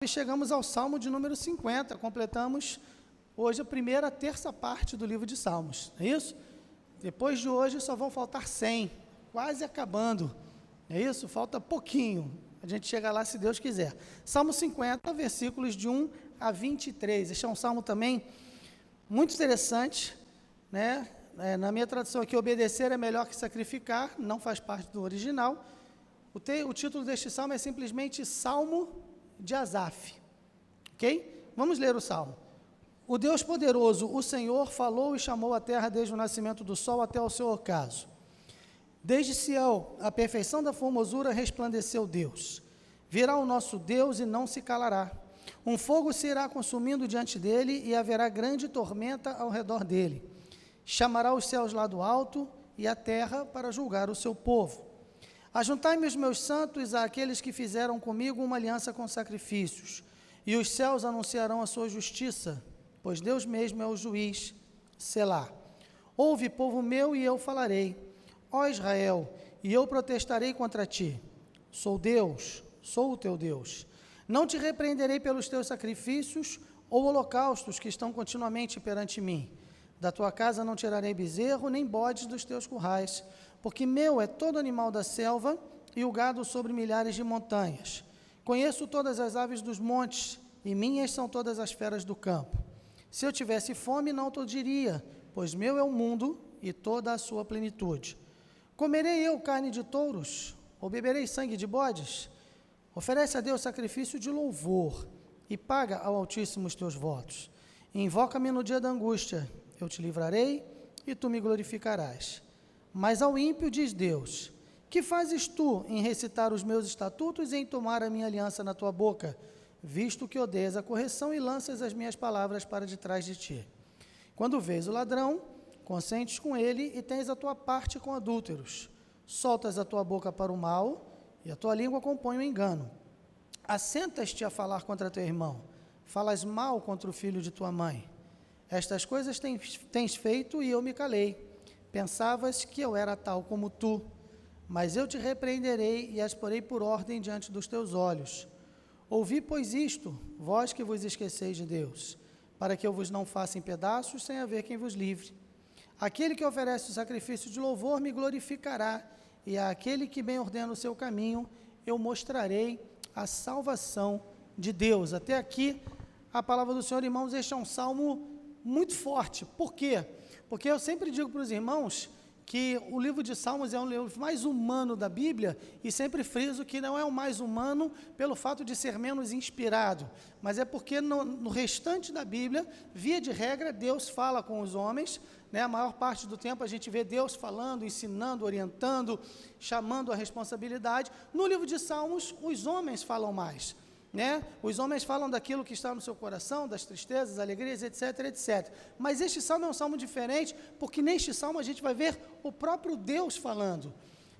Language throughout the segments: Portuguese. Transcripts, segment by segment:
E chegamos ao Salmo de número 50, completamos hoje a primeira terça parte do livro de Salmos, é isso? Depois de hoje só vão faltar 100, quase acabando, é isso? Falta pouquinho, a gente chega lá se Deus quiser. Salmo 50, versículos de 1 a 23, este é um salmo também muito interessante, né? Na minha tradução aqui, obedecer é melhor que sacrificar, não faz parte do original. O título deste salmo é simplesmente Salmo de Asaf, ok? Vamos ler o salmo. O Deus poderoso, o Senhor, falou e chamou a terra desde o nascimento do sol até o seu ocaso. Desde Sião, a perfeição da formosura, resplandeceu Deus. Virá o nosso Deus e não se calará. Um fogo se irá consumindo diante dele e haverá grande tormenta ao redor dele. Chamará os céus lá do alto e a terra para julgar o seu povo. Ajuntai-me os meus santos àqueles que fizeram comigo uma aliança com sacrifícios, e os céus anunciarão a sua justiça, pois Deus mesmo é o juiz. Selá. Ouve, povo meu, e eu falarei. Ó Israel, e eu protestarei contra ti. Sou Deus, sou o teu Deus. Não te repreenderei pelos teus sacrifícios ou holocaustos que estão continuamente perante mim. Da tua casa não tirarei bezerro, nem bodes dos teus currais, porque meu é todo animal da selva e o gado sobre milhares de montanhas. Conheço todas as aves dos montes, e minhas são todas as feras do campo. Se eu tivesse fome, não te diria, pois meu é o mundo e toda a sua plenitude. Comerei eu carne de touros, ou beberei sangue de bodes? Oferece a Deus sacrifício de louvor, e paga ao Altíssimo os teus votos. Invoca-me no dia da angústia, eu te livrarei, e tu me glorificarás. Mas ao ímpio diz Deus: que fazes tu em recitar os meus estatutos e em tomar a minha aliança na tua boca, visto que odeias a correção e lanças as minhas palavras para detrás de ti? Quando vês o ladrão, consentes com ele e tens a tua parte com adúlteros. Soltas a tua boca para o mal e a tua língua compõe o engano. Assentas-te a falar contra teu irmão, falas mal contra o filho de tua mãe. Estas coisas tens feito e eu me calei. Pensavas que eu era tal como tu, mas eu te repreenderei e as porei por ordem diante dos teus olhos. Ouvi, pois, isto, vós que vos esqueceis de Deus, para que eu vos não faça em pedaços, sem haver quem vos livre. Aquele que oferece o sacrifício de louvor me glorificará, e àquele que bem ordena o seu caminho, eu mostrarei a salvação de Deus. Até aqui, a palavra do Senhor, irmãos, este é um salmo muito forte. Por quê? Porque eu sempre digo para os irmãos que o livro de Salmos é um livro mais humano da Bíblia, e sempre friso que não é o mais humano pelo fato de ser menos inspirado, mas é porque no restante da Bíblia, via de regra, Deus fala com os homens, né? A maior parte do tempo a gente vê Deus falando, ensinando, orientando, chamando a responsabilidade. No livro de Salmos, os homens falam mais, né? Os homens falam daquilo que está no seu coração, das tristezas, alegrias, etc, etc. Mas este salmo é um salmo diferente, porque neste salmo a gente vai ver o próprio Deus falando.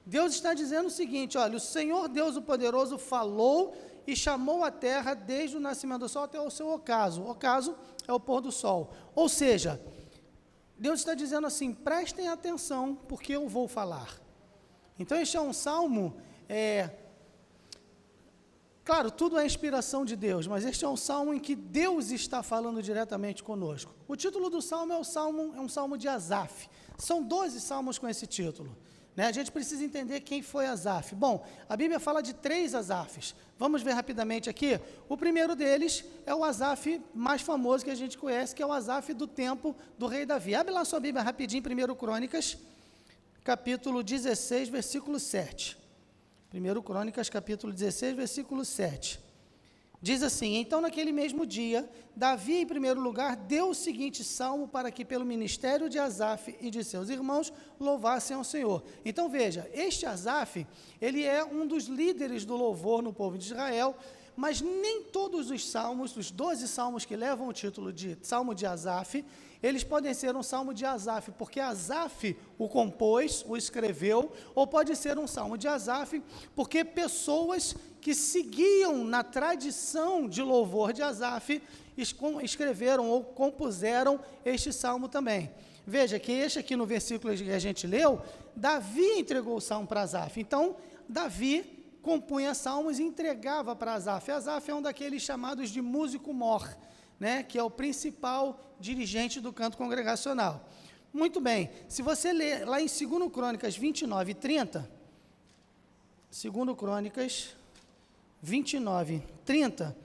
Deus está dizendo o seguinte: olha, o Senhor Deus o poderoso falou e chamou a terra desde o nascimento do sol até o seu ocaso. O ocaso é o pôr do sol. Ou seja, Deus está dizendo assim: prestem atenção, porque eu vou falar. Então este é um salmo, claro, tudo é inspiração de Deus, mas este é um salmo em que Deus está falando diretamente conosco. O título do salmo é um salmo de Asaf. São 12 salmos com esse título, né? A gente precisa entender quem foi Asaf. Bom, a Bíblia fala de 3 Asafs. Vamos ver rapidamente aqui. O primeiro deles é o Asaf mais famoso que a gente conhece, que é o Asaf do tempo do rei Davi. Abre lá sua Bíblia rapidinho, 1 Crônicas, capítulo 16, versículo 7. 1 Crônicas, capítulo 16, versículo 7. Diz assim: então naquele mesmo dia, Davi, em primeiro lugar, deu o seguinte salmo para que pelo ministério de Asaf e de seus irmãos louvassem ao Senhor. Então veja, este Asaf, ele é um dos líderes do louvor no povo de Israel, mas nem todos os salmos, os 12 salmos que levam o título de Salmo de Asaf, eles podem ser um salmo de Asaf, porque Asaf o compôs, o escreveu, ou pode ser um salmo de Asaf, porque pessoas que seguiam na tradição de louvor de Asaf escreveram ou compuseram este salmo também. Veja que este aqui no versículo que a gente leu, Davi entregou o salmo para Asaf. Então, Davi compunha salmos e entregava para Asaf. Asaf é um daqueles chamados de músico-mor, né, que é o principal dirigente do canto congregacional. Muito bem, se você ler lá em 2 Crônicas 29 e 30, 2 Crônicas 29, 30,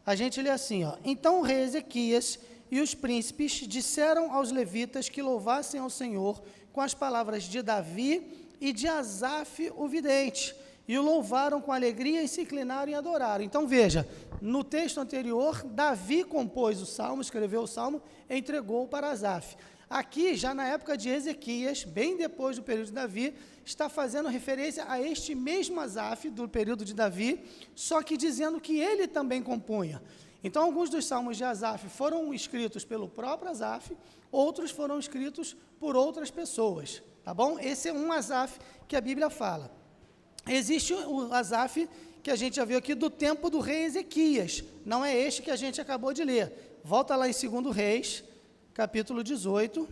a gente lê assim, ó: Então o rei Ezequias e os príncipes disseram aos levitas que louvassem ao Senhor com as palavras de Davi e de Asaf o vidente, e o louvaram com alegria e se inclinaram e adoraram. Então veja, no texto anterior, Davi compôs o salmo, escreveu o salmo, entregou para Asaf. Aqui, já na época de Ezequias, bem depois do período de Davi, está fazendo referência a este mesmo Asaf do período de Davi, só que dizendo que ele também compunha. Então, alguns dos salmos de Asaf foram escritos pelo próprio Asaf, outros foram escritos por outras pessoas, tá bom? Esse é um Asaf que a Bíblia fala. Existe o Asaf que a gente já viu aqui do tempo do rei Ezequias, não é este que a gente acabou de ler. Volta lá em 2 Reis, capítulo 18,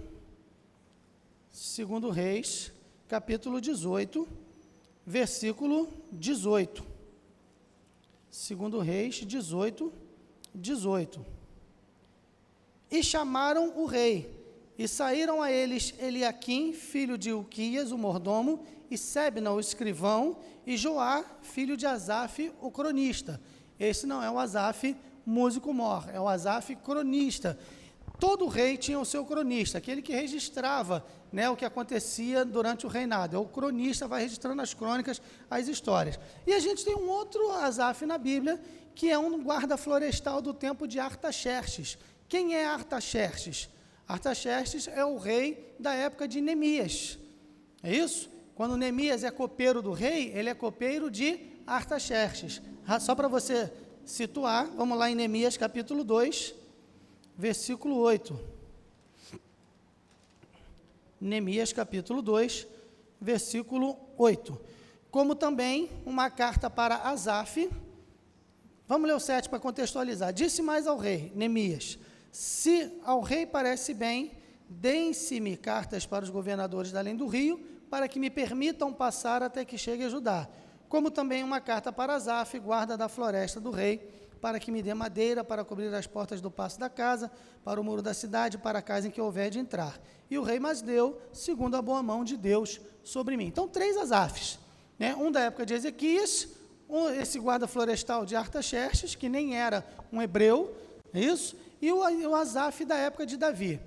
2 Reis, capítulo 18, versículo 18. 2 Reis 18, 18. E chamaram o rei, e saíram a eles Eliaquim, filho de Ilquias, o mordomo, e Sebna, o escrivão, e Joá, filho de Asaf, o cronista. Esse não é o Asaf músico-mor, é o Asaf cronista. Todo rei tinha o seu cronista, aquele que registrava, né, o que acontecia durante o reinado. É o cronista, vai registrando as crônicas, as histórias. E a gente tem um outro Asaf na Bíblia, que é um guarda florestal do tempo de Artaxerxes. Quem é Artaxerxes? Artaxerxes é o rei da época de Neemias. É isso? Quando Neemias é copeiro do rei, ele é copeiro de Artaxerxes. Só para você situar, vamos lá em Neemias capítulo 2, versículo 8. Neemias capítulo 2, versículo 8. Como também uma carta para Asaf. Vamos ler o 7 para contextualizar. Disse mais ao rei, Neemias: se ao rei parece bem, deem-se-me cartas para os governadores da além do rio, para que me permitam passar até que chegue a Judá. Como também uma carta para Asaf, guarda da floresta do rei, para que me dê madeira para cobrir as portas do paço da casa, para o muro da cidade, para a casa em que houver de entrar. E o rei mas deu, segundo a boa mão de Deus, sobre mim. Então, 3 Asafs, né? Um da época de Ezequias, esse guarda florestal de Artaxerxes, que nem era um hebreu, é isso? E o Asaf da época de Davi.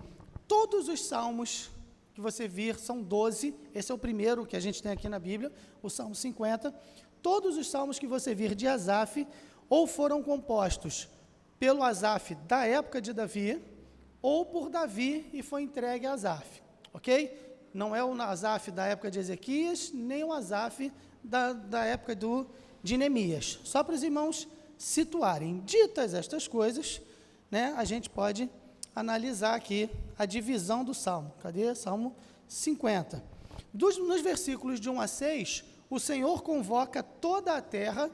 Todos os salmos que você vir são 12, esse é o primeiro que a gente tem aqui na Bíblia, o Salmo 50. Todos os salmos que você vir de Asaf, ou foram compostos pelo Asaf da época de Davi, ou por Davi e foi entregue a Asaf, ok? Não é o Asaf da época de Ezequias, nem o Asaf da época de Neemias. Só para os irmãos situarem. Ditas estas coisas, né, a gente pode analisar aqui a divisão do Salmo. Cadê? Salmo 50. Nos versículos de 1 a 6, o Senhor convoca toda a terra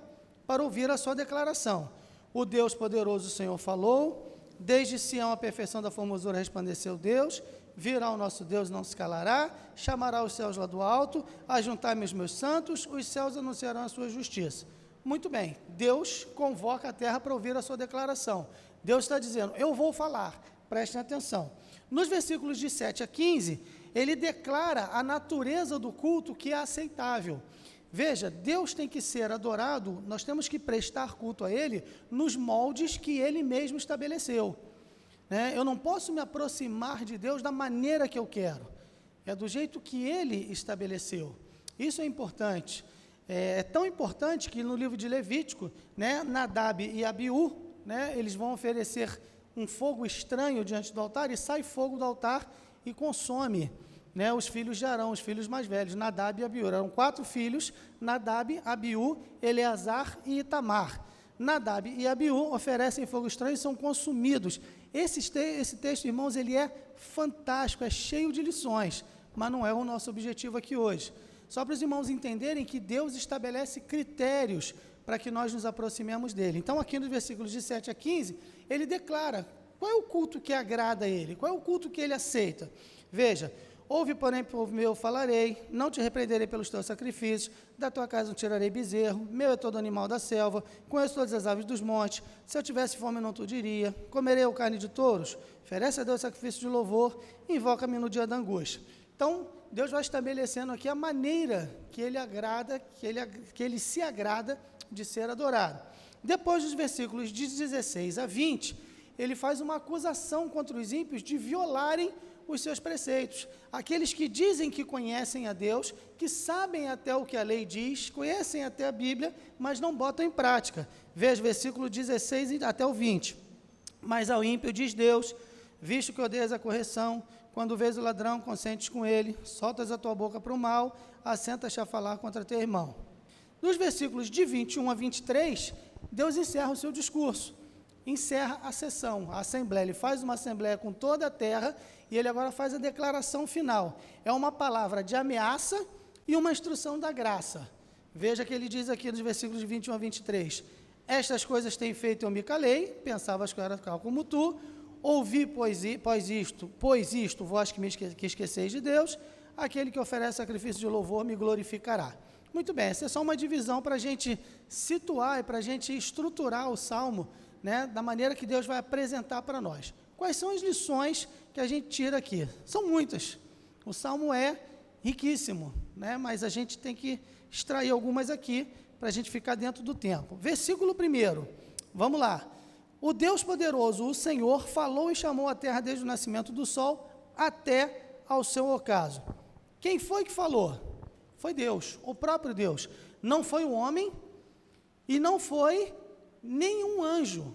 para ouvir a sua declaração. O Deus poderoso, o Senhor falou, desde Sião a perfeição da formosura resplandeceu Deus, virá o nosso Deus, não se calará, chamará os céus lá do alto, ajuntai-me os meus santos, os céus anunciarão a sua justiça. Muito bem, Deus convoca a terra para ouvir a sua declaração. Deus está dizendo, eu vou falar, prestem atenção. Nos versículos de 7 a 15, ele declara a natureza do culto que é aceitável. Veja, Deus tem que ser adorado, nós temos que prestar culto a Ele nos moldes que Ele mesmo estabeleceu. Né? Eu não posso me aproximar de Deus da maneira que eu quero, é do jeito que Ele estabeleceu. Isso é importante. É tão importante que no livro de Levítico, né, Nadab e Abiú, né, eles vão oferecer um fogo estranho diante do altar e sai fogo do altar e consome, né, os filhos de Arão, os filhos mais velhos, Nadab e Abiú. Eram 4 filhos, Nadab, Abiú, Eleazar e Itamar. Nadab e Abiú oferecem fogo estranho e são consumidos. Esse texto, irmãos, ele é fantástico, é cheio de lições, mas não é o nosso objetivo aqui hoje. Só para os irmãos entenderem que Deus estabelece critérios para que nós nos aproximemos dele. Então, aqui nos versículos de 7 a 15, ele declara qual é o culto que agrada a ele, qual é o culto que ele aceita. Veja, ouve, porém, povo meu, falarei, não te repreenderei pelos teus sacrifícios, da tua casa não tirarei bezerro, meu é todo animal da selva, conheço todas as aves dos montes, se eu tivesse fome não tu diria, comerei a carne de touros, oferece a Deus sacrifício de louvor, invoca-me no dia da angústia. Então, Deus vai estabelecendo aqui a maneira que ele agrada, que ele se agrada de ser adorado. Depois dos versículos de 16 a 20, ele faz uma acusação contra os ímpios de violarem os seus preceitos. Aqueles que dizem que conhecem a Deus, que sabem até o que a lei diz, conhecem até a Bíblia, mas não botam em prática. Veja versículo 16 até o 20. Mas ao ímpio diz Deus, visto que odeias a correção, quando vês o ladrão, consentes com ele, soltas a tua boca para o mal, assentas-te a falar contra teu irmão. Nos versículos de 21 a 23, Deus encerra o seu discurso, encerra a sessão, a assembleia. Ele faz uma assembleia com toda a terra e ele agora faz a declaração final. É uma palavra de ameaça e uma instrução da graça. Veja que ele diz aqui nos versículos de 21 a 23, estas coisas têm feito, eu me calei, pensavas que eu era tal como tu, ouvi, pois isto, vós que esqueceis de Deus, aquele que oferece sacrifício de louvor me glorificará. Muito bem, essa é só uma divisão para a gente situar e para a gente estruturar o Salmo, né, da maneira que Deus vai apresentar para nós. Quais são as lições que a gente tira aqui? São muitas. O Salmo é riquíssimo, né, mas a gente tem que extrair algumas aqui para a gente ficar dentro do tempo. Versículo 1, vamos lá. O Deus poderoso, o Senhor, falou e chamou a terra desde o nascimento do sol até ao seu ocaso. Quem foi que falou? Foi Deus, o próprio Deus. Não foi o homem e não foi nenhum anjo.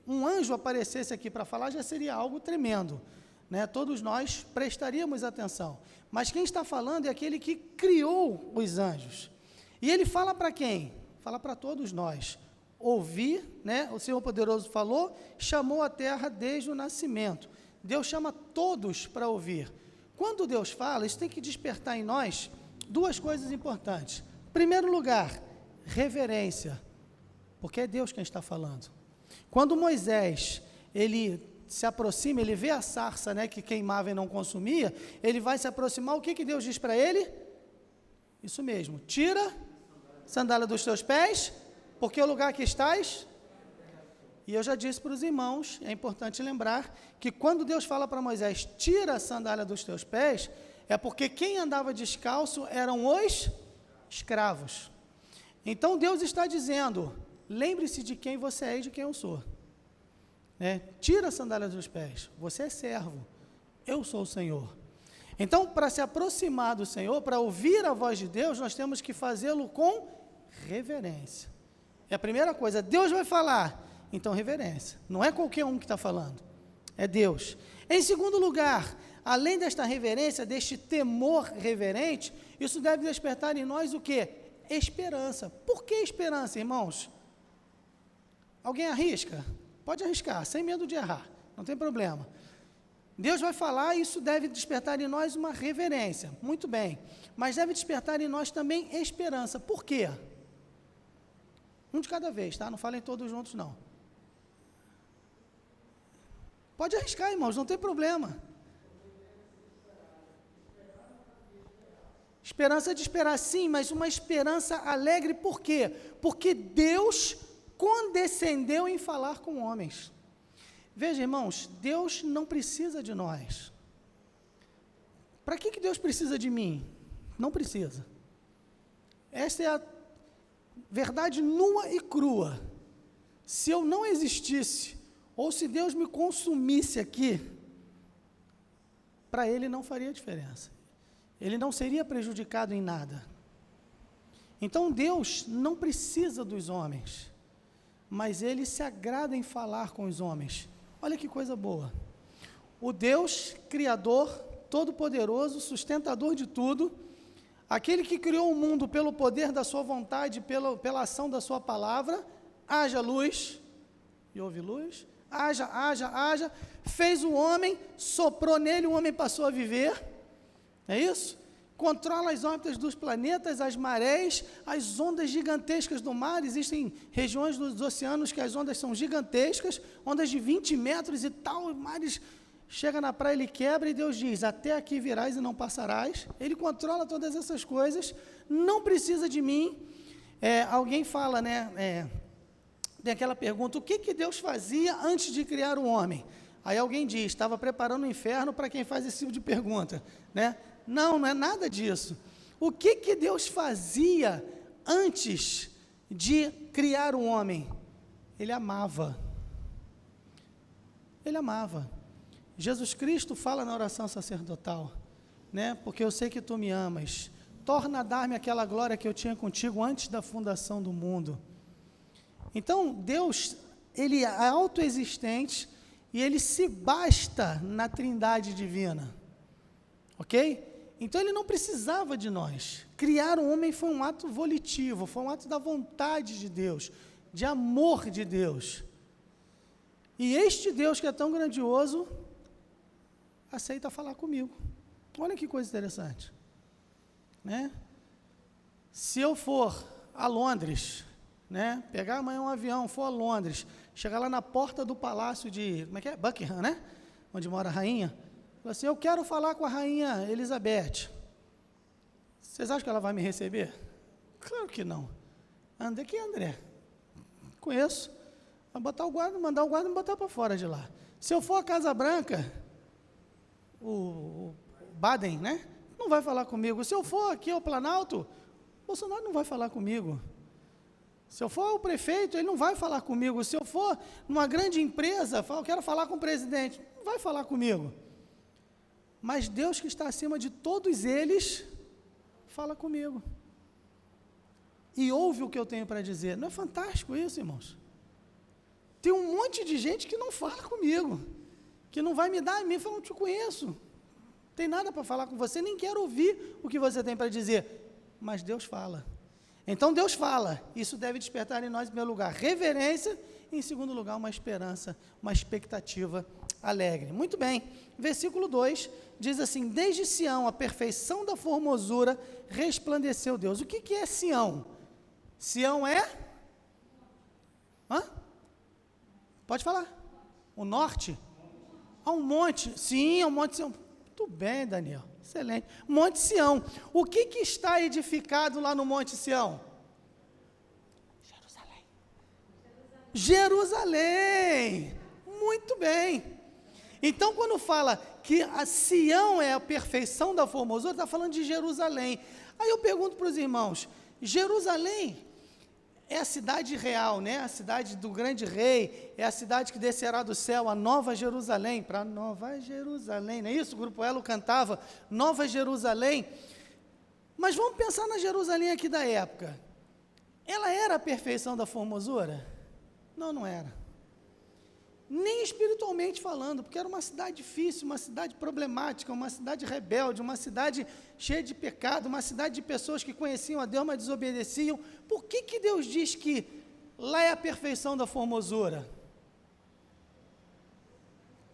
Um anjo aparecesse aqui para falar já seria algo tremendo, né? Todos nós prestaríamos atenção. Mas quem está falando é aquele que criou os anjos. E ele fala para quem? Fala para todos nós. Ouvir, né? O Senhor poderoso falou, chamou a terra desde o nascimento. Deus chama todos para ouvir. Quando Deus fala, isso tem que despertar em nós duas coisas importantes. Em primeiro lugar, reverência, porque é Deus quem está falando. Quando Moisés, ele se aproxima, ele vê a sarça, né, que queimava e não consumia, ele vai se aproximar, o que Deus diz para ele? Isso mesmo, tira a sandália dos teus pés, porque o lugar que estás... E eu já disse para os irmãos, é importante lembrar, que quando Deus fala para Moisés, tira a sandália dos teus pés, é porque quem andava descalço eram os escravos. Então Deus está dizendo, lembre-se de quem você é e de quem eu sou. Tira a sandália dos pés, você é servo, eu sou o Senhor. Então, para se aproximar do Senhor, para ouvir a voz de Deus, nós temos que fazê-lo com reverência. É a primeira coisa, Deus vai falar, então reverência. Não é qualquer um que está falando, é Deus. Em segundo lugar, além desta reverência, deste temor reverente, isso deve despertar em nós o quê? Esperança. Por que esperança, irmãos? Alguém arrisca? Pode arriscar, sem medo de errar, não tem problema. Deus vai falar e isso deve despertar em nós uma reverência, muito bem, mas deve despertar em nós também esperança. Por quê? Um de cada vez, tá? Não falem todos juntos, não. Pode arriscar, irmãos, não tem problema. Esperança de esperar, sim, mas uma esperança alegre, por quê? Porque Deus condescendeu em falar com homens. Veja, irmãos, Deus não precisa de nós. Para que Deus precisa de mim? Não precisa. Esta é a verdade nua e crua. Se eu não existisse, ou se Deus me consumisse aqui, para Ele não faria diferença. Ele não seria prejudicado em nada. Então Deus não precisa dos homens, mas Ele se agrada em falar com os homens. Olha que coisa boa. O Deus Criador, Todo-Poderoso, sustentador de tudo, aquele que criou o mundo pelo poder da sua vontade, pela ação da sua palavra, haja luz, e houve luz, haja, fez o homem, soprou nele, o homem passou a viver, é isso? Controla as órbitas dos planetas, as marés, as ondas gigantescas do mar. Existem regiões dos oceanos que as ondas são gigantescas, ondas de 20 metros e tal, mares chega na praia, ele quebra e Deus diz, até aqui virás e não passarás. Ele controla todas essas coisas, não precisa de mim. Alguém fala, né, tem aquela pergunta, o que Deus fazia antes de criar o homem? Aí alguém diz, estava preparando o inferno para quem faz esse tipo de pergunta, né? Não é nada disso. O que Deus fazia antes de criar o homem? Ele amava. Ele amava. Jesus Cristo fala na oração sacerdotal, né? Porque eu sei que tu me amas. Torna a dar-me aquela glória que eu tinha contigo antes da fundação do mundo. Então, Deus, ele é autoexistente e ele se basta na trindade divina. Ok? Então, ele não precisava de nós. Criar um homem foi um ato volitivo, foi um ato da vontade de Deus, de amor de Deus. E este Deus que é tão grandioso, aceita falar comigo. Olha que coisa interessante. Né? Se eu for a Londres, né, pegar amanhã um avião, for a Londres, chegar lá na porta do palácio de, Buckingham, né, onde mora a rainha, falar assim, eu quero falar com a rainha Elizabeth. Vocês acham que ela vai me receber? Claro que não. André, quem é André? Conheço. Vai botar o guarda, mandar o guarda me botar para fora de lá. Se eu for à Casa Branca, o Biden, né, não vai falar comigo. Se eu for aqui ao Planalto, Bolsonaro não vai falar comigo. Se eu for ao prefeito, ele não vai falar comigo. Se eu for numa grande empresa, eu quero falar com o presidente, não vai falar comigo. Mas Deus que está acima de todos eles, fala comigo. E ouve o que eu tenho para dizer. Não é fantástico isso, irmãos? Tem um monte de gente que não fala comigo, que não vai me dar a mim, fala, não te conheço. Tem nada para falar com você, nem quero ouvir o que você tem para dizer. Mas Deus fala. Então Deus fala, isso deve despertar em nós, em primeiro lugar, reverência, e em segundo lugar, uma esperança, uma expectativa alegre. Muito bem, versículo 2, diz assim, desde Sião, a perfeição da formosura, resplandeceu Deus. O que é Sião? Sião é? Pode falar. O norte? Um monte, sim, é um monte Sião. Muito bem, Daniel. Excelente. Monte Sião. O que está edificado lá no Monte Sião? Jerusalém. Muito bem. Então, quando fala que a Sião é a perfeição da formosura, está falando de Jerusalém. Aí eu pergunto para os irmãos, Jerusalém é a cidade real, né? A cidade do grande rei, é a cidade que descerá do céu, a Nova Jerusalém, para Nova Jerusalém, não é isso? O Grupo Elo cantava, Nova Jerusalém. Mas vamos pensar na Jerusalém aqui da época. Ela era a perfeição da formosura? Não, não era. Nem espiritualmente falando, porque era uma cidade difícil, uma cidade problemática, uma cidade rebelde, uma cidade cheia de pecado, uma cidade de pessoas que conheciam a Deus, mas desobedeciam. Por que Deus diz que lá é a perfeição da formosura?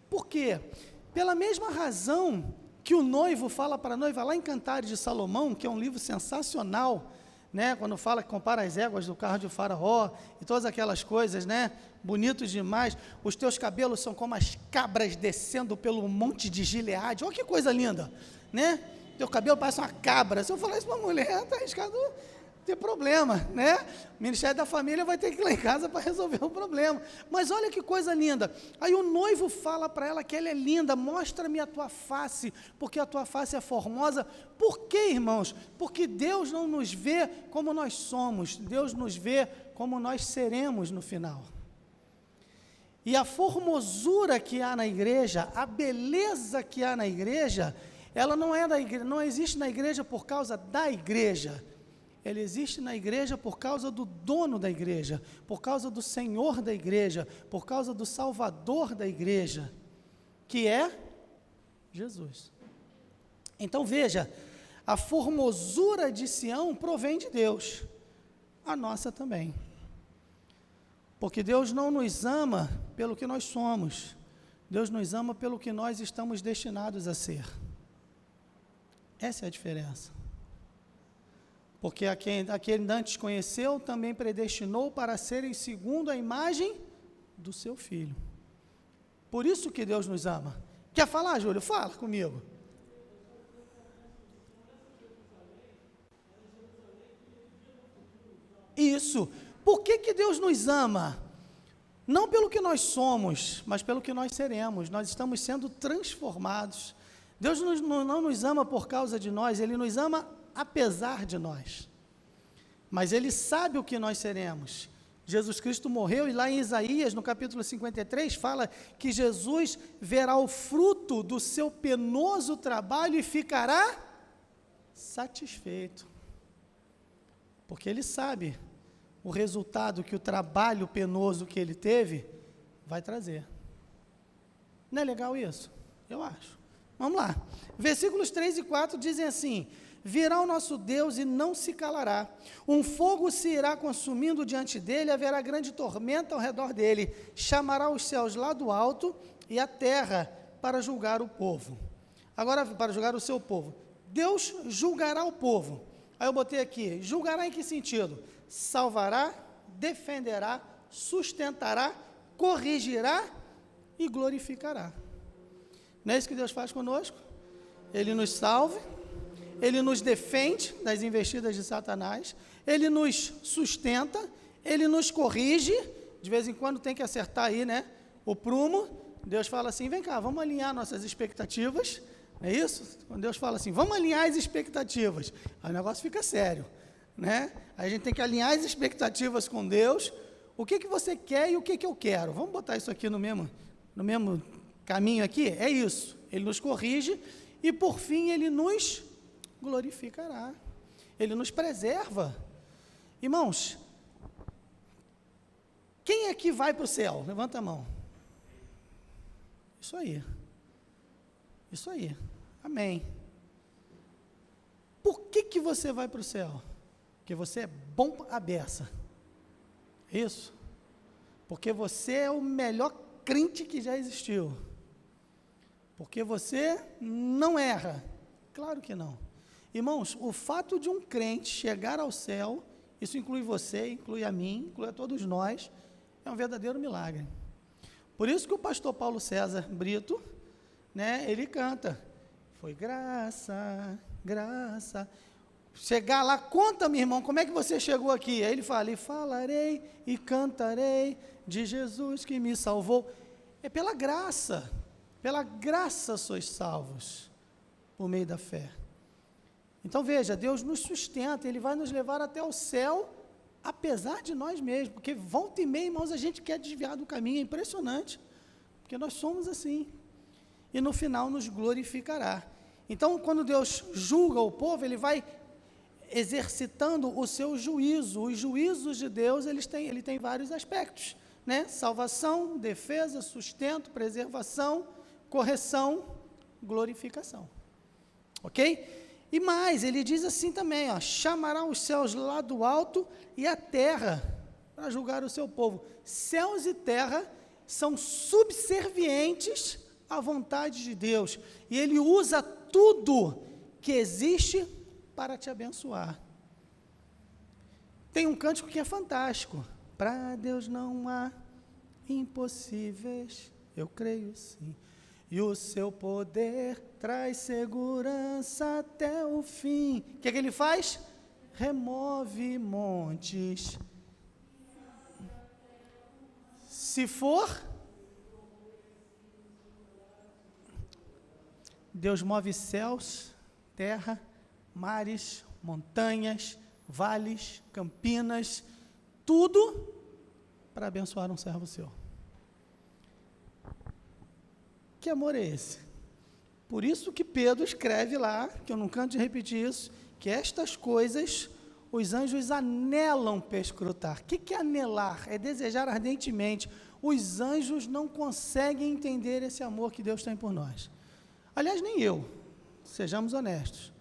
Por quê? Pela mesma razão que o noivo fala para a noiva, lá em Cantares de Salomão, que é um livro sensacional, né, quando fala que compara as éguas do carro de Faraó e todas aquelas coisas, né, bonitos demais, os teus cabelos são como as cabras descendo pelo monte de Gileade, olha que coisa linda, né, teu cabelo parece uma cabra. Se eu falar isso para uma mulher, está arriscado ter problema, né, o Ministério da Família vai ter que ir lá em casa para resolver o problema, mas olha que coisa linda, aí o noivo fala para ela que ela é linda, mostra-me a tua face, porque a tua face é formosa. Por quê, irmãos? Porque Deus não nos vê como nós somos, Deus nos vê como nós seremos no final. E a formosura que há na igreja, a beleza que há na igreja, ela não é da igreja, não existe na igreja por causa da igreja, ela existe na igreja por causa do dono da igreja, por causa do Senhor da igreja, por causa do Salvador da igreja, que é Jesus. Então veja, a formosura de Sião provém de Deus, a nossa também. Porque Deus não nos ama pelo que nós somos, Deus nos ama pelo que nós estamos destinados a ser. Essa é a diferença. Porque a quem antes conheceu, também predestinou para serem segundo a imagem do seu Filho. Por isso que Deus nos ama. Quer falar, Júlio? Fala comigo. Isso. Por que Deus nos ama? Não pelo que nós somos, mas pelo que nós seremos. Nós estamos sendo transformados. Deus não nos ama por causa de nós, Ele nos ama apesar de nós. Mas Ele sabe o que nós seremos. Jesus Cristo morreu e lá em Isaías, no capítulo 53, fala que Jesus verá o fruto do seu penoso trabalho e ficará satisfeito. Porque Ele sabe o resultado que o trabalho penoso que Ele teve vai trazer. Não é legal isso? Eu acho. Vamos lá. Versículos 3 e 4 dizem assim: virá o nosso Deus e não se calará, um fogo se irá consumindo diante dele, haverá grande tormenta ao redor dele, chamará os céus lá do alto e a terra para julgar o povo. Agora, para julgar o seu povo. Deus julgará o povo. Aí eu botei aqui, julgará em que sentido? Salvará, defenderá, sustentará, corrigirá e glorificará. Não é isso que Deus faz conosco? Ele nos salva, Ele nos defende das investidas de Satanás, Ele nos sustenta, Ele nos corrige, de vez em quando tem que acertar aí, né, o prumo. Deus fala assim, vem cá, vamos alinhar nossas expectativas, não é isso? Quando Deus fala assim, vamos alinhar as expectativas, aí o negócio fica sério, né? Aí a gente tem que alinhar as expectativas com Deus, o que você quer e o que eu quero, vamos botar isso aqui no mesmo caminho aqui, é isso, Ele nos corrige e por fim Ele nos glorificará, Ele nos preserva. Irmãos, quem aqui vai para o céu? Levanta a mão. Isso aí, amém. Por que você vai para o céu? Porque você é bom à beça, isso, porque você é o melhor crente que já existiu, porque você não erra, claro que não. Irmãos, o fato de um crente chegar ao céu, isso inclui você, inclui a mim, inclui a todos nós, é um verdadeiro milagre. Por isso que o pastor Paulo César Brito, né, ele canta, foi graça, graça. Chegar lá, conta, meu irmão, como é que você chegou aqui? Aí ele fala, e falarei e cantarei de Jesus que me salvou. É pela graça sois salvos, por meio da fé. Então veja, Deus nos sustenta, Ele vai nos levar até o céu, apesar de nós mesmos, porque volta e meia, irmãos, a gente quer desviar do caminho, é impressionante, porque nós somos assim, e no final nos glorificará. Então, quando Deus julga o povo, Ele vai exercitando o seu juízo. Os juízos de Deus, ele tem vários aspectos, né? Salvação, defesa, sustento, preservação, correção, glorificação, ok? E mais, ele diz assim também, ó, chamará os céus lá do alto e a terra para julgar o seu povo. Céus e terra são subservientes à vontade de Deus, e Ele usa tudo que existe para te abençoar. Tem um cântico que é fantástico, para Deus não há impossíveis, eu creio sim, e o seu poder traz segurança até o fim. O que é que Ele faz? Remove montes. Se for, Deus move céus, terra, mares, montanhas, vales, campinas, tudo para abençoar um servo seu. Que amor é esse? Por isso que Pedro escreve lá, que eu não canso de repetir isso, que estas coisas os anjos anelam perscrutar. O que é anelar? É desejar ardentemente. Os anjos não conseguem entender esse amor que Deus tem por nós. Aliás, nem eu. Sejamos honestos.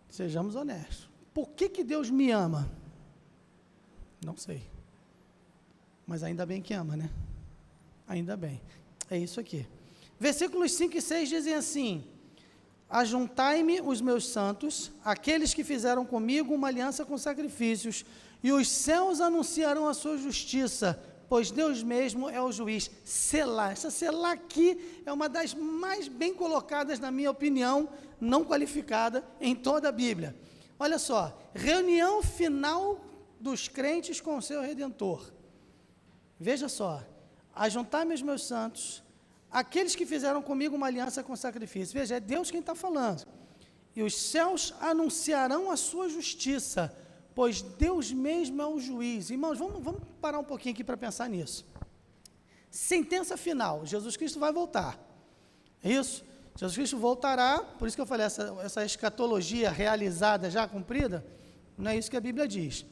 Sejamos honestos. Por que Deus me ama? Não sei. Mas ainda bem que ama, né? Ainda bem. É isso aqui. Versículos 5 e 6 dizem assim: ajuntai-me os meus santos, aqueles que fizeram comigo uma aliança com sacrifícios, e os céus anunciarão a sua justiça, pois Deus mesmo é o juiz. Selá. Essa selá aqui é uma das mais bem colocadas, na minha opinião, não qualificada, em toda a Bíblia. Olha só, reunião final dos crentes com o seu Redentor. Veja só, ajuntai-me os meus santos, aqueles que fizeram comigo uma aliança com sacrifício. Veja, é Deus quem está falando. E os céus anunciarão a sua justiça, pois Deus mesmo é o juiz. Irmãos, vamos parar um pouquinho aqui para pensar nisso. Sentença final, Jesus Cristo vai voltar. É isso? Jesus Cristo voltará, por isso que eu falei, essa escatologia realizada, já cumprida, não é isso que a Bíblia diz.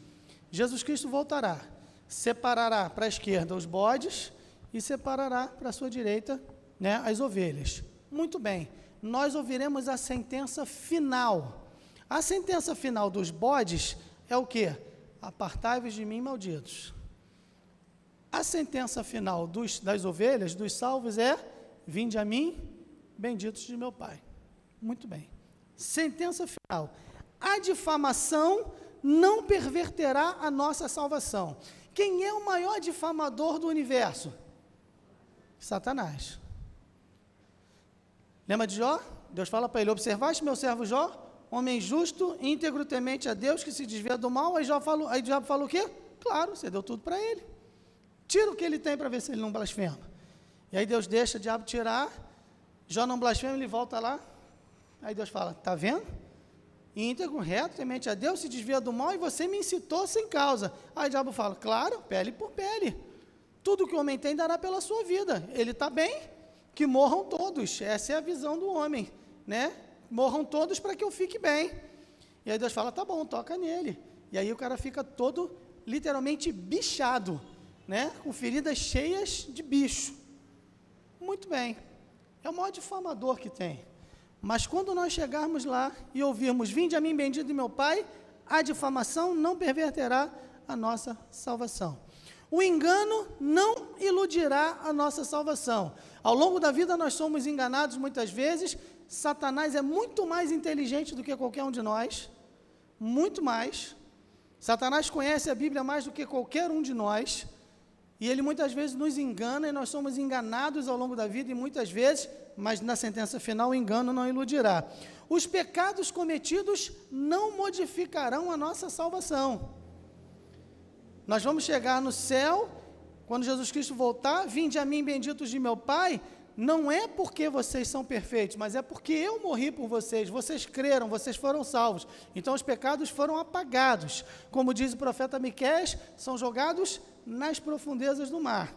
Jesus Cristo voltará, separará para a esquerda os bodes e separará para a sua direita, né, as ovelhas. Muito bem, nós ouviremos a sentença final. A sentença final dos bodes é o quê? Apartai-vos de mim, malditos. A sentença final das ovelhas, dos salvos, é: vinde a mim, benditos de meu Pai. Muito bem. Sentença final. A difamação não perverterá a nossa salvação. Quem é o maior difamador do universo? Satanás. Lembra de Jó? Deus fala para ele: observaste meu servo Jó, homem justo, íntegro, temente a Deus, que se desvia do mal. Aí o diabo falou o quê? Claro, você deu tudo para ele. Tira o que ele tem para ver se ele não blasfema. E aí Deus deixa o diabo tirar, Jó não blasfema, ele volta lá. Aí Deus fala: está vendo? Íntegro, reto, temente a Deus, se desvia do mal, e você me incitou sem causa. Aí o diabo fala: claro, pele por pele. Tudo que o homem tem dará pela sua vida. Ele está bem, que morram todos. Essa é a visão do homem, né? Morram todos para que eu fique bem. E aí Deus fala: tá bom, toca nele. E aí o cara fica todo, literalmente, bichado, né? Com feridas cheias de bicho. Muito bem. É o maior difamador que tem. Mas quando nós chegarmos lá e ouvirmos: vinde a mim, bendito de meu Pai, a difamação não perverterá a nossa salvação. O engano não iludirá a nossa salvação. Ao longo da vida nós somos enganados muitas vezes. Satanás é muito mais inteligente do que qualquer um de nós, muito mais. Satanás conhece a Bíblia mais do que qualquer um de nós, e ele muitas vezes nos engana, e nós somos enganados ao longo da vida, e muitas vezes, mas na sentença final o engano não iludirá. Os pecados cometidos não modificarão a nossa salvação. Nós vamos chegar no céu, quando Jesus Cristo voltar: vinde a mim, benditos de meu Pai. Não é porque vocês são perfeitos, mas é porque eu morri por vocês, vocês creram, vocês foram salvos. Então os pecados foram apagados. Como diz o profeta Miqueias, são jogados nas profundezas do mar.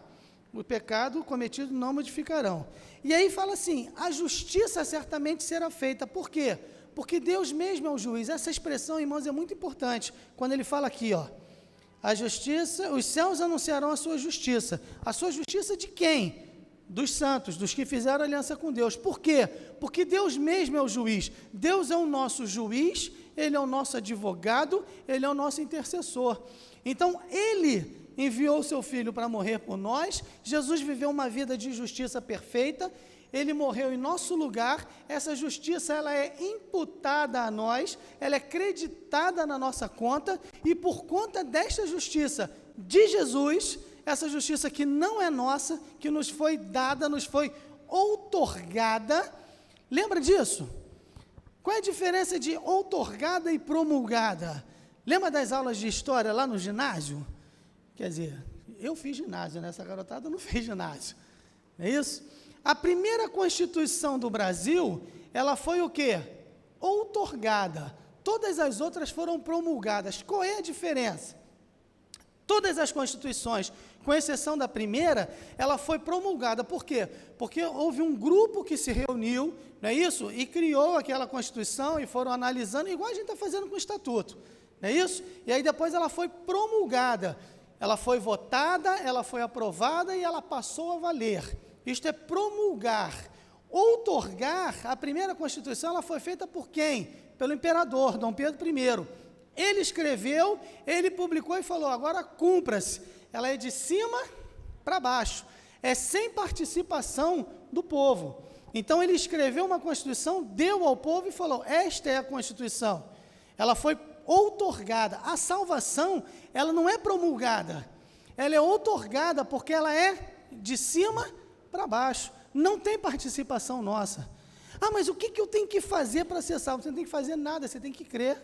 O pecado cometido não modificarão. E aí fala assim: a justiça certamente será feita. Por quê? Porque Deus mesmo é o juiz. Essa expressão, irmãos, é muito importante. Quando ele fala aqui, ó: a justiça, os céus anunciarão a sua justiça. A sua justiça de quem? Dos santos, dos que fizeram aliança com Deus. Por quê? Porque Deus mesmo é o juiz. Deus é o nosso juiz, Ele é o nosso advogado, Ele é o nosso intercessor. Então, Ele enviou o seu Filho para morrer por nós. Jesus viveu uma vida de justiça perfeita. Ele morreu em nosso lugar. Essa justiça, ela é imputada a nós, ela é creditada na nossa conta, e por conta desta justiça de Jesus, essa justiça que não é nossa, que nos foi dada, nos foi outorgada. Lembra disso? Qual é a diferença de outorgada e promulgada? Lembra das aulas de história lá no ginásio? Quer dizer, eu fiz ginásio, né? Essa garotada não fez ginásio. Não é isso? A primeira Constituição do Brasil, ela foi o quê? Outorgada. Todas as outras foram promulgadas. Qual é a diferença? Todas as constituições, com exceção da primeira, ela foi promulgada. Por quê? Porque houve um grupo que se reuniu, não é isso? E criou aquela Constituição, e foram analisando, igual a gente está fazendo com o Estatuto, não é isso? E aí depois ela foi promulgada, ela foi votada, ela foi aprovada e ela passou a valer. Isto é promulgar. Outorgar, a primeira Constituição, ela foi feita por quem? Pelo imperador, Dom Pedro I. Ele escreveu, ele publicou e falou: agora cumpra-se. Ela é de cima para baixo, é sem participação do povo. Então ele escreveu uma Constituição, deu ao povo e falou: esta é a Constituição. Ela foi outorgada. A salvação, ela não é promulgada, Ela é outorgada porque ela é de cima para baixo. Não tem participação nossa. Ah, mas o que eu tenho que fazer para ser salvo? Você não tem que fazer nada, você tem que crer.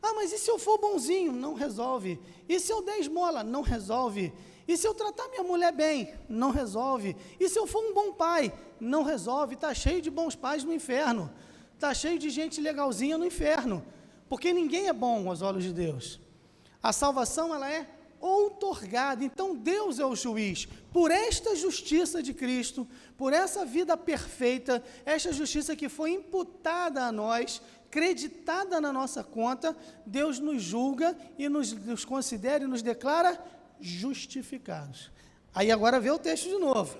Ah, mas e se eu for bonzinho? Não resolve. E se eu der esmola? Não resolve. E se eu tratar minha mulher bem? Não resolve. E se eu for um bom pai? Não resolve. Está cheio de bons pais no inferno. Está cheio de gente legalzinha no inferno. Porque ninguém é bom aos olhos de Deus. A salvação, ela é outorgada. Então, Deus é o juiz. Por esta justiça de Cristo, por essa vida perfeita, esta justiça que foi imputada a nós, creditada na nossa conta, Deus nos julga e nos considera e nos declara justificados. Aí agora vê o texto de novo.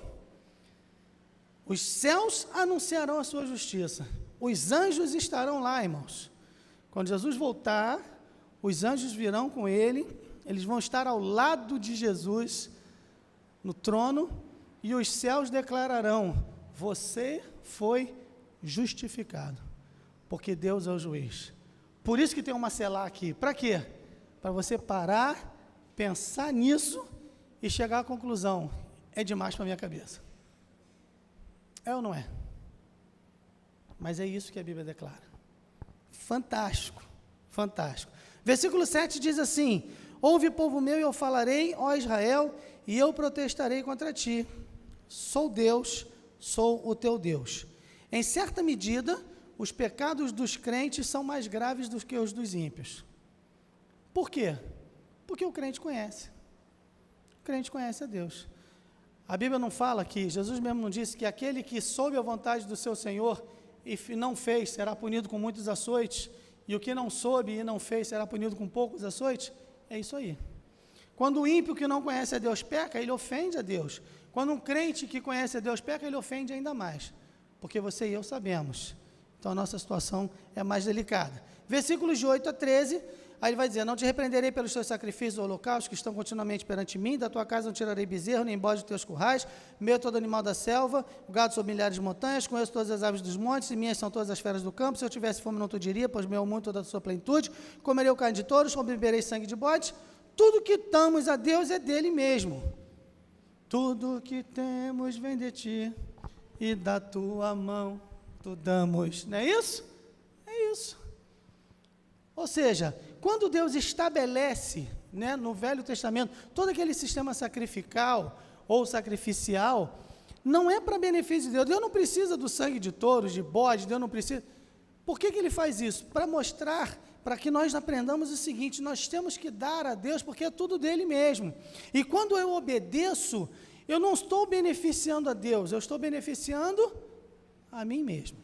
Os céus anunciarão a sua justiça. Os anjos estarão lá, irmãos. Quando Jesus voltar, os anjos virão com ele, eles vão estar ao lado de Jesus no trono, e os céus declararão: você foi justificado, porque Deus é o juiz. Por isso que tem uma selá aqui. Para quê? Para você parar, pensar nisso e chegar à conclusão: é demais para a minha cabeça. É ou não é? Mas é isso que a Bíblia declara. Fantástico, fantástico. Versículo 7 diz assim: ouve, povo meu, e eu falarei, ó Israel, e eu protestarei contra ti. Sou Deus, sou o teu Deus. Em certa medida, os pecados dos crentes são mais graves do que os dos ímpios. Por quê? Porque o crente conhece. O crente conhece a Deus. A Bíblia não fala que, Jesus mesmo não disse que aquele que soube a vontade do seu Senhor e não fez, será punido com muitos açoites, e o que não soube e não fez, será punido com poucos açoites? É isso aí. Quando o ímpio que não conhece a Deus peca, ele ofende a Deus. Quando um crente que conhece a Deus peca, ele ofende ainda mais. Porque você e eu sabemos. Então a nossa situação é mais delicada. Versículos de 8 a 13, aí ele vai dizer: não te repreenderei pelos teus sacrifícios ou holocaustos que estão continuamente perante mim, da tua casa não tirarei bezerro, nem bode dos teus currais, meu todo animal da selva, o gado sobre milhares de montanhas, conheço todas as aves dos montes, e minhas são todas as feras do campo. Se eu tivesse fome não te diria, pois meu é o mundo toda a sua plenitude, comerei o carne de touros, beberei sangue de bodes. Tudo que damos a Deus é dele mesmo. Tudo que temos vem de ti, e da tua mão tu damos. Não é isso? É isso. Ou seja, quando Deus estabelece, né, no Velho Testamento, todo aquele sistema sacrificial ou sacrificial, não é para benefício de Deus. Deus não precisa do sangue de touros, de bodes, Deus não precisa. Por que ele faz isso? Para mostrar, para que nós aprendamos o seguinte: nós temos que dar a Deus, porque é tudo dele mesmo. E quando eu obedeço, eu não estou beneficiando a Deus, eu estou beneficiando a mim mesmo.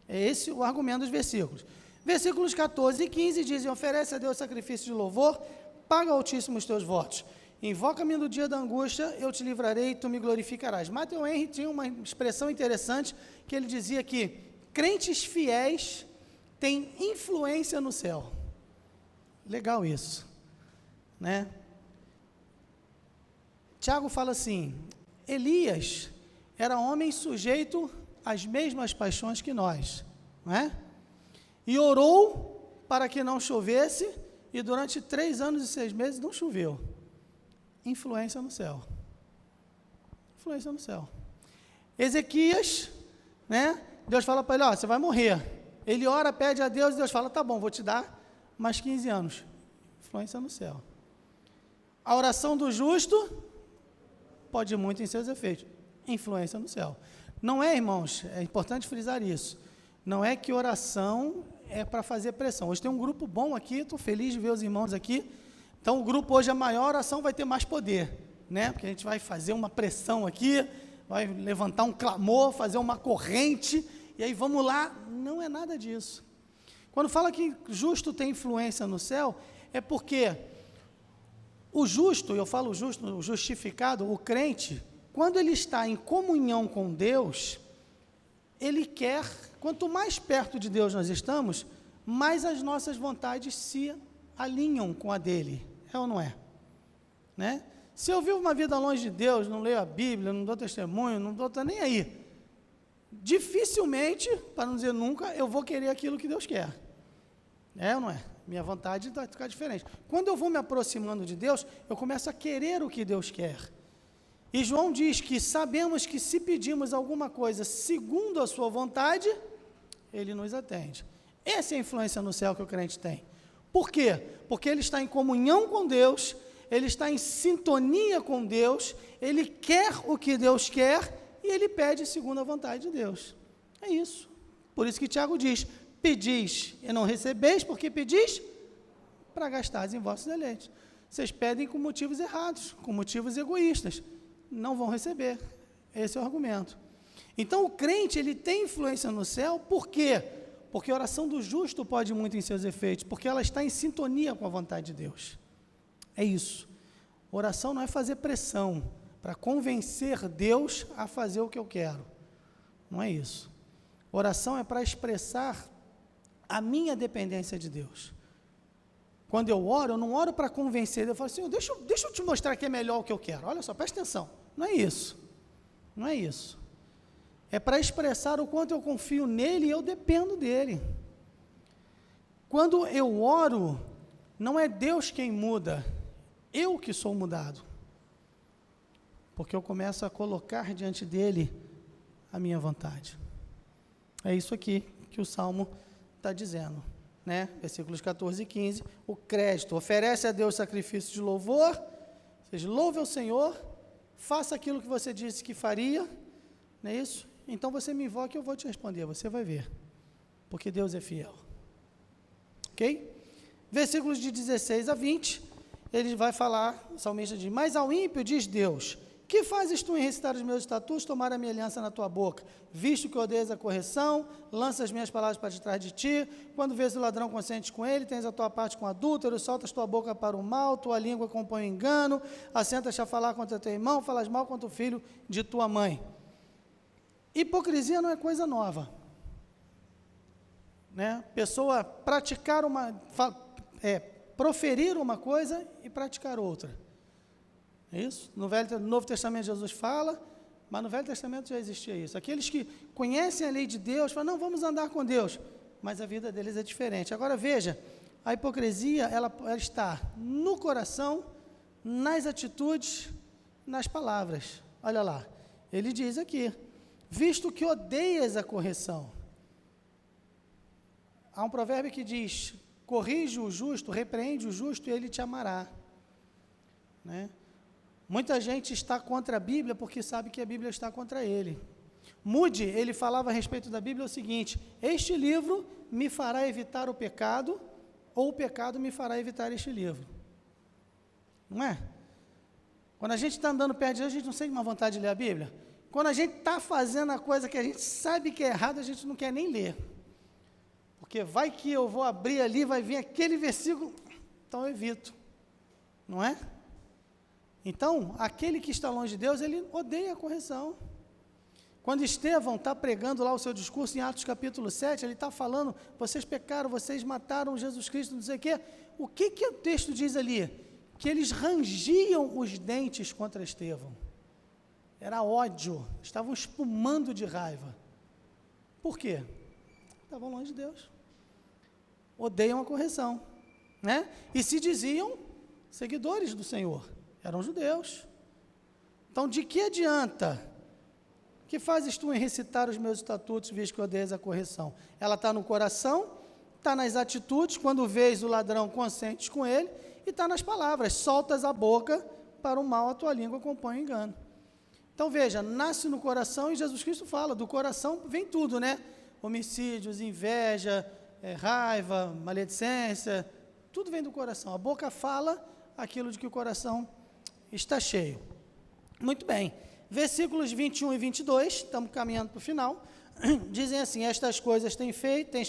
É esse o argumento dos versículos. Versículos 14 e 15 dizem: oferece a Deus sacrifício de louvor, paga ao Altíssimo os teus votos. Invoca-me no dia da angústia, eu te livrarei e tu me glorificarás. Matthew Henry tinha uma expressão interessante, que ele dizia que crentes fiéis têm influência no céu. Legal isso, né? Tiago fala assim: Elias era homem sujeito às mesmas paixões que nós, não é? E orou para que não chovesse, e durante 3 anos e 6 meses não choveu. Influência no céu. Influência no céu. Ezequias, né? Deus fala para ele: ó, você vai morrer. Ele ora, pede a Deus, e Deus fala: tá bom, vou te dar mais 15 anos. Influência no céu. A oração do justo pode ir muito em seus efeitos. Influência no céu. Não é, irmãos, é importante frisar isso. Não é que oração é para fazer pressão. Hoje tem um grupo bom aqui, estou feliz de ver os irmãos aqui. Então o grupo hoje é maior, a oração vai ter mais poder, né? Porque a gente vai fazer uma pressão aqui, vai levantar um clamor, fazer uma corrente, e aí vamos lá. Não é nada disso. Quando fala que justo tem influência no céu, é porque o justo, eu falo justo, o justificado, o crente, quando ele está em comunhão com Deus, ele quer, quanto mais perto de Deus nós estamos, mais as nossas vontades se alinham com a dele, é ou não é? Né? Se eu vivo uma vida longe de Deus, não leio a Bíblia, não dou testemunho, não estou nem aí, dificilmente, para não dizer nunca, eu vou querer aquilo que Deus quer. É ou não é? Minha vontade vai ficar diferente. Quando eu vou me aproximando de Deus, eu começo a querer o que Deus quer. E João diz que sabemos que se pedimos alguma coisa segundo a sua vontade, Ele nos atende. Essa é a influência no céu que o crente tem. Por quê? Porque ele está em comunhão com Deus, ele está em sintonia com Deus, ele quer o que Deus quer e ele pede segundo a vontade de Deus. É isso. Por isso que Tiago diz, pedis e não recebeis, porque pedis para gastar em vossos deleites. Vocês pedem com motivos errados, com motivos egoístas, não vão receber. Esse é o argumento. Então o crente, ele tem influência no céu, por quê? Porque a oração do justo pode muito em seus efeitos, porque ela está em sintonia com a vontade de Deus. É isso. Oração não é fazer pressão para convencer Deus a fazer o que eu quero. Não é isso. Oração é para expressar a minha dependência de Deus. Quando eu oro, eu não oro para convencer, eu falo assim, deixa eu te mostrar que é melhor o que eu quero. Olha só, presta atenção. Não é isso. Não é isso. É para expressar o quanto eu confio nele e eu dependo dele. Quando eu oro, não é Deus quem muda, eu que sou mudado. Porque eu começo a colocar diante dele a minha vontade. É isso aqui que o Salmo está dizendo, né? Versículos 14 e 15, o crédito, oferece a Deus sacrifício de louvor, ou seja, louve ao Senhor, faça aquilo que você disse que faria, não é isso? Então você me invoca e eu vou te responder, você vai ver, porque Deus é fiel. Ok? Versículos de 16 a 20, ele vai falar, o salmista diz, mas ao ímpio diz Deus, que fazes tu em recitar os meus estatutos, tomar a minha aliança na tua boca, visto que odeias a correção, lança as minhas palavras para detrás de ti, quando vês o ladrão consentes com ele, tens a tua parte com adúltero, soltas tua boca para o mal, tua língua compõe o engano, assentas-te a falar contra teu irmão, falas mal contra o filho de tua mãe. Hipocrisia não é coisa nova, né? Pessoa praticar proferir uma coisa e praticar outra, é isso? No Novo Testamento Jesus fala, mas no Velho Testamento já existia isso, aqueles que conhecem a lei de Deus, falam, não, vamos andar com Deus, mas a vida deles é diferente. Agora veja, a hipocrisia, ela está no coração, nas atitudes, nas palavras. Olha lá, ele diz aqui, visto que odeias a correção. Há um provérbio que diz, corrige o justo, repreende o justo e ele te amará. Né? Muita gente está contra a Bíblia porque sabe que a Bíblia está contra ele. Moody, ele falava a respeito da Bíblia o seguinte, este livro me fará evitar o pecado, ou o pecado me fará evitar este livro. Não é? Quando a gente está andando perto de Deus, a gente não sente uma vontade de ler a Bíblia. Quando a gente está fazendo a coisa que a gente sabe que é errado, a gente não quer nem ler. Porque vai que eu vou abrir ali, vai vir aquele versículo, então eu evito. Não é? Então, aquele que está longe de Deus, ele odeia a correção. Quando Estevão está pregando lá o seu discurso em Atos capítulo 7, ele está falando, vocês pecaram, vocês mataram Jesus Cristo, não sei o quê. O que o texto diz ali? Que eles rangiam os dentes contra Estevão. Era ódio, estavam espumando de raiva. Por quê? Estavam longe de Deus. Odeiam a correção, né? E se diziam seguidores do Senhor, eram judeus. Então, de que adianta? Que fazes tu em recitar os meus estatutos, visto que odeias a correção? Ela está no coração, está nas atitudes, quando vês o ladrão, consentes com ele, e está nas palavras, soltas a boca, para o mal a tua língua compõe o engano. Então veja, nasce no coração e Jesus Cristo fala, do coração vem tudo, né? Homicídios, inveja, raiva, maledicência, tudo vem do coração. A boca fala aquilo de que o coração está cheio. Muito bem, versículos 21 e 22, estamos caminhando para o final, dizem assim, estas coisas tens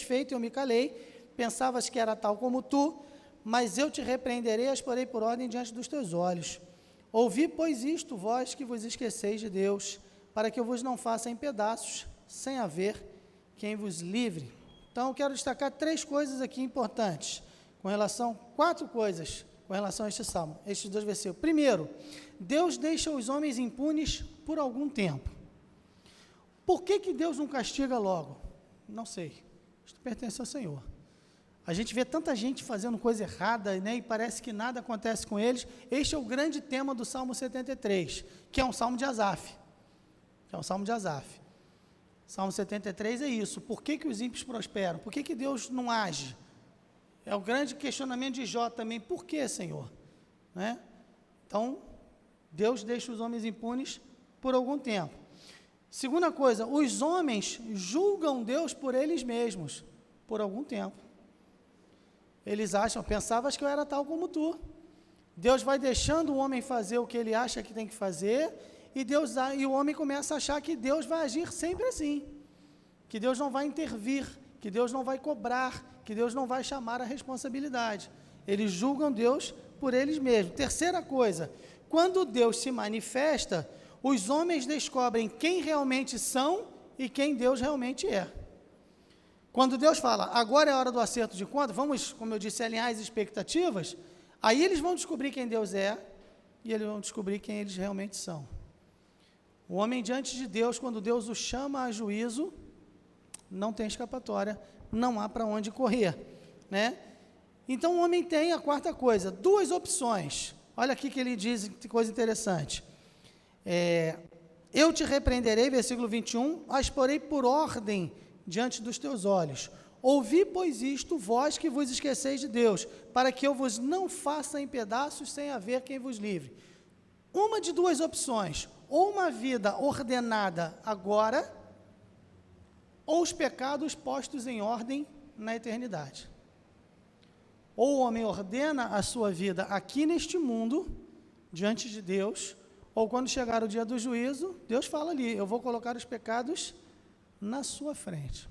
feito e eu me calei, pensavas que era tal como tu, mas eu te repreenderei, as porei por ordem diante dos teus olhos. Ouvi, pois, isto, vós que vos esqueceis de Deus, para que eu vos não faça em pedaços, sem haver quem vos livre. Então, eu quero destacar 3 coisas aqui importantes, quatro coisas, com relação a este salmo, estes 2 versículos. Primeiro, Deus deixa os homens impunes por algum tempo. Por que Deus não castiga logo? Não sei, isto pertence ao Senhor. A gente vê tanta gente fazendo coisa errada, né, e parece que nada acontece com eles. Este é o grande tema do Salmo 73, que é um salmo de Asaf. Salmo 73 é isso. Por que os ímpios prosperam? Por que Deus não age? É o grande questionamento de Jó também. Por que, Senhor? Né? Então, Deus deixa os homens impunes por algum tempo. Segunda coisa, os homens julgam Deus por eles mesmos, por algum tempo. Eles acham, pensavas que eu era tal como tu. Deus vai deixando o homem fazer o que ele acha que tem que fazer, e o homem começa a achar que Deus vai agir sempre assim, que Deus não vai intervir, que Deus não vai cobrar, que Deus não vai chamar a responsabilidade. Eles julgam Deus por eles mesmos. Terceira coisa, quando Deus se manifesta, os homens descobrem quem realmente são e quem Deus realmente é. Quando Deus fala, agora é a hora do acerto de contas, vamos, como eu disse, alinhar as expectativas, aí eles vão descobrir quem Deus é e eles vão descobrir quem eles realmente são. O homem diante de Deus, quando Deus o chama a juízo, não tem escapatória, não há para onde correr, né? Então o homem tem a quarta coisa, duas opções. Olha aqui que ele diz, que coisa interessante. Eu te repreenderei, versículo 21, as porei por ordem diante dos teus olhos. Ouvi, pois, isto, vós que vos esqueceis de Deus, para que eu vos não faça em pedaços sem haver quem vos livre. Uma de duas opções, ou uma vida ordenada agora, ou os pecados postos em ordem na eternidade. Ou o homem ordena a sua vida aqui neste mundo, diante de Deus, ou quando chegar o dia do juízo, Deus fala ali, eu vou colocar os pecados na sua frente.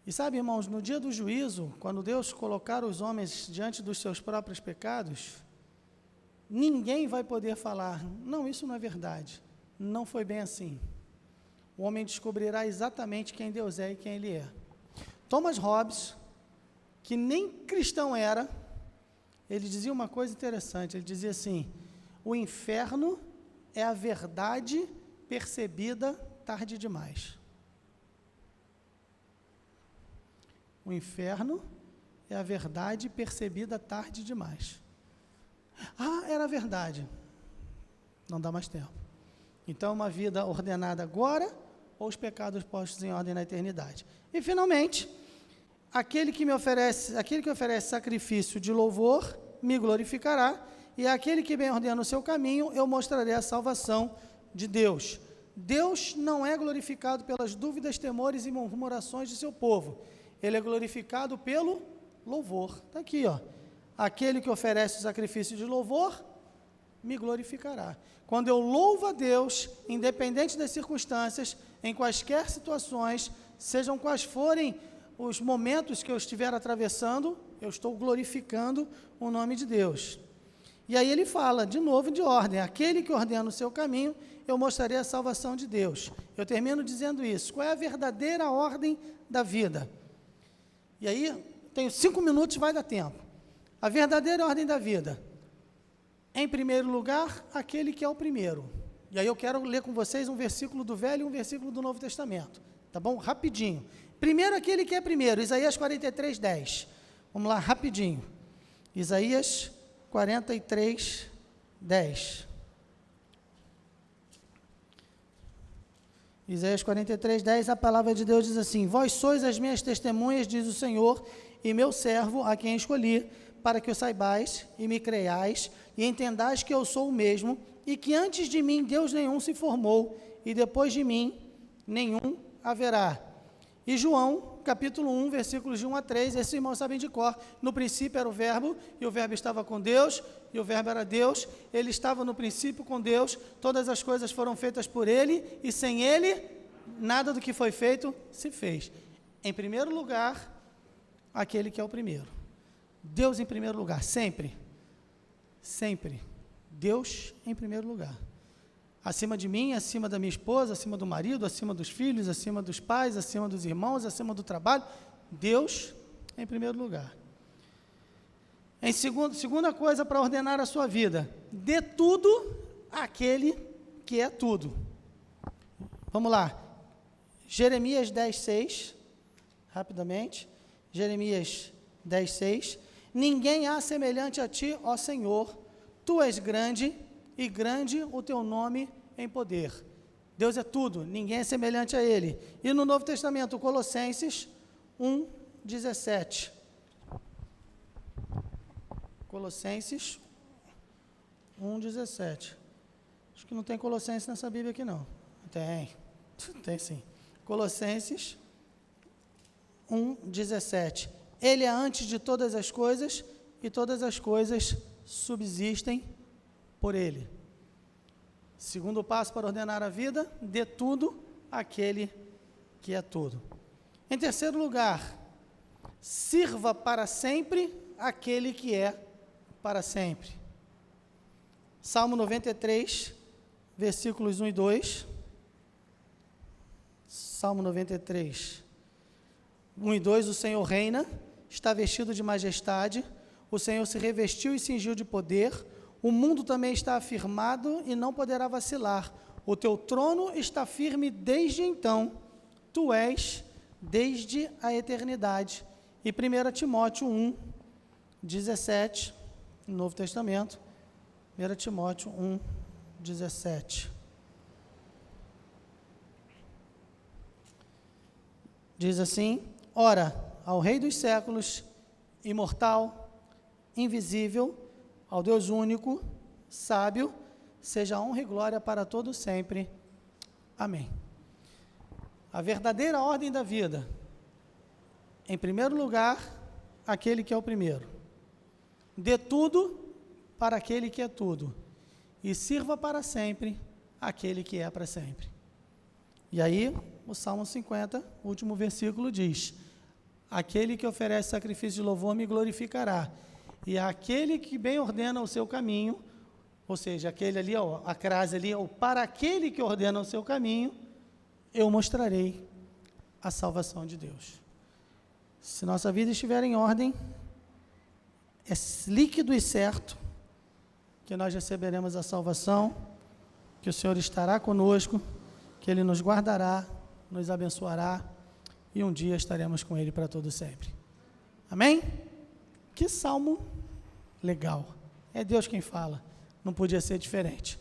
E sabe, irmãos, no dia do juízo, quando Deus colocar os homens diante dos seus próprios pecados, ninguém vai poder falar, não, isso não é verdade, não foi bem assim. O homem descobrirá exatamente quem Deus é e quem Ele é. Thomas Hobbes, que nem cristão era, ele dizia uma coisa interessante, ele dizia assim, o inferno é a verdade percebida tarde demais. O inferno é a verdade percebida tarde demais. Ah, era verdade. Não dá mais tempo. Então, uma vida ordenada agora, ou os pecados postos em ordem na eternidade. E, finalmente, aquele que oferece sacrifício de louvor, me glorificará, e aquele que bem ordena o seu caminho, eu mostrarei a salvação de Deus. Deus não é glorificado pelas dúvidas, temores e murmurações de seu povo. Ele é glorificado pelo louvor. Está aqui, ó. Aquele que oferece o sacrifício de louvor, me glorificará. Quando eu louvo a Deus, independente das circunstâncias, em quaisquer situações, sejam quais forem os momentos que eu estiver atravessando, eu estou glorificando o nome de Deus. E aí ele fala, de novo, de ordem, aquele que ordena o seu caminho, eu mostrarei a salvação de Deus. Eu termino dizendo isso, qual é a verdadeira ordem da vida? E aí, tenho 5 minutos, vai dar tempo. A verdadeira ordem da vida, em primeiro lugar, aquele que é o primeiro. E aí eu quero ler com vocês um versículo do Velho e um versículo do Novo Testamento, tá bom? Rapidinho. Primeiro aquele que é primeiro, Isaías 43, 10. Vamos lá, rapidinho. Isaías 43, 10. Isaías 43, 10, a palavra de Deus diz assim, vós sois as minhas testemunhas, diz o Senhor, e meu servo, a quem escolhi, para que o saibais e me creiais, e entendais que eu sou o mesmo, e que antes de mim Deus nenhum se formou, e depois de mim nenhum haverá. E João, capítulo 1, versículos de 1 a 3, esses irmãos sabem de cor, no princípio era o verbo, e o verbo estava com Deus, e o verbo era Deus, ele estava no princípio com Deus, todas as coisas foram feitas por ele, e sem ele, nada do que foi feito se fez. Em primeiro lugar, aquele que é o primeiro. Deus em primeiro lugar, sempre. Sempre. Deus em primeiro lugar. Acima de mim, acima da minha esposa, acima do marido, acima dos filhos, acima dos pais, acima dos irmãos, acima do trabalho. Deus em primeiro lugar. Em segunda coisa para ordenar a sua vida, dê tudo àquele que é tudo. Vamos lá. Jeremias 10, 6, rapidamente. Jeremias 10:6. Ninguém há semelhante a ti, ó Senhor, tu és grande e grande o teu nome em poder. Deus é tudo, ninguém é semelhante a Ele. E no Novo Testamento, Colossenses 1:17. Colossenses 1:17. Acho que não tem Colossenses nessa Bíblia aqui não. Tem sim. Colossenses 1:17. Ele é antes de todas as coisas e todas as coisas subsistem por Ele. Segundo passo para ordenar a vida, dê tudo àquele que é tudo. Em terceiro lugar, sirva para sempre aquele que é para sempre. Salmo 93, versículos 1 e 2. Salmo 93, 1 e 2. O Senhor reina, está vestido de majestade, o Senhor se revestiu e cingiu de poder, o mundo também está afirmado e não poderá vacilar. O teu trono está firme desde então, tu és desde a eternidade. E 1 Timóteo 1:17, no Novo Testamento, 1 Timóteo 1:17. Diz assim: ora, ao Rei dos séculos, imortal, invisível, ao Deus único, sábio, seja honra e glória para todo sempre. Amém. A verdadeira ordem da vida. Em primeiro lugar, aquele que é o primeiro. Dê tudo para aquele que é tudo. E sirva para sempre aquele que é para sempre. E aí, o Salmo 50, último versículo diz: aquele que oferece sacrifício de louvor me glorificará. E aquele que bem ordena o seu caminho, ou seja, aquele ali, ó, a crase ali, ó, para aquele que ordena o seu caminho, eu mostrarei a salvação de Deus. Se nossa vida estiver em ordem, é líquido e certo que nós receberemos a salvação, que o Senhor estará conosco, que Ele nos guardará, nos abençoará, e um dia estaremos com Ele para todo sempre. Amém? Que salmo legal. É Deus quem fala, não podia ser diferente.